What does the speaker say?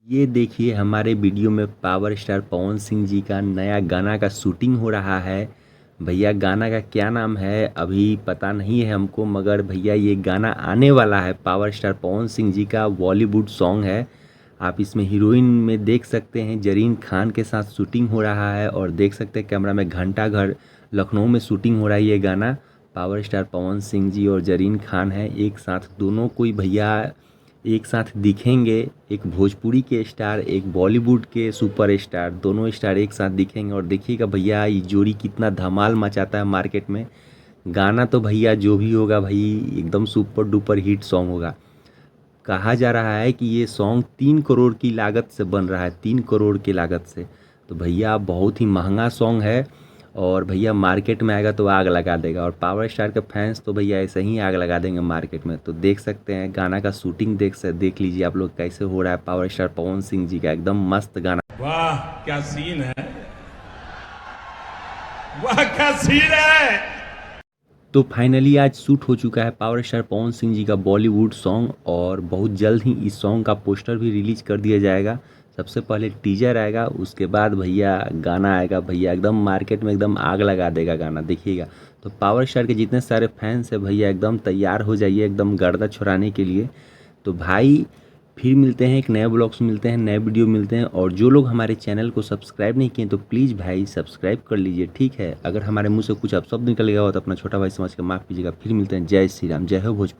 ये देखिए हमारे वीडियो में पावर स्टार पवन सिंह जी का नया गाना का शूटिंग हो रहा है। भैया गाना का क्या नाम है अभी पता नहीं है हमको, मगर भैया ये गाना आने वाला है। पावर स्टार पवन सिंह जी का बॉलीवुड सॉन्ग है। आप इसमें हीरोइन में देख सकते हैं जरीन खान के साथ शूटिंग हो रहा है, और देख सकते हैं कैमरा में घंटा घर लखनऊ में शूटिंग हो रहा है। ये गाना पावर स्टार पवन सिंह जी और जरीन खान है एक साथ, दोनों कोई भैया एक साथ दिखेंगे। एक भोजपुरी के स्टार, एक बॉलीवुड के सुपर स्टार, दोनों स्टार एक साथ दिखेंगे। और देखिएगा भैया ये जोड़ी कितना धमाल मचाता है मार्केट में। गाना तो भैया जो भी होगा भाई एकदम सुपर डुपर हिट सॉन्ग होगा। कहा जा रहा है कि ये सॉन्ग 3 करोड़ की लागत से बन रहा है, 3 करोड़ की लागत से। तो भैया बहुत ही महंगा सॉन्ग है, और भैया मार्केट में आएगा तो आग लगा देगा। और पावर स्टार के फैंस तो भैया ऐसे ही आग लगा देंगे मार्केट में। तो देख सकते हैं गाना का शूटिंग देख लीजिए आप लोग कैसे हो रहा है। पावर स्टार पवन सिंह जी का एकदम मस्त गाना। वाह क्या सीन है, वाह क्या सीन है। तो फाइनली आज शूट हो चुका है पावर स्टार पवन सिंह जी का बॉलीवुड सॉन्ग, और बहुत जल्द ही इस सॉन्ग का पोस्टर भी रिलीज कर दिया जाएगा। सबसे पहले टीजर आएगा, उसके बाद भैया गाना आएगा। भैया एकदम मार्केट में एकदम आग लगा देगा गाना, देखिएगा। तो पावर स्टार के जितने सारे फैंस हैं भैया एकदम तैयार हो जाइए एकदम गर्दा छुड़ाने के लिए। तो भाई फिर मिलते हैं एक नए ब्लॉग्स में, मिलते हैं नए वीडियो मिलते हैं। और जो लोग हमारे चैनल को सब्सक्राइब नहीं किए तो प्लीज़ भाई सब्सक्राइब कर लीजिए, ठीक है। अगर हमारे मुंह से कुछ अपशब्द निकल गया हो तो अपना छोटा भाई समझ के माफ़ कीजिएगा। फिर मिलते हैं। जय श्री राम, जय हो भोजपुरी।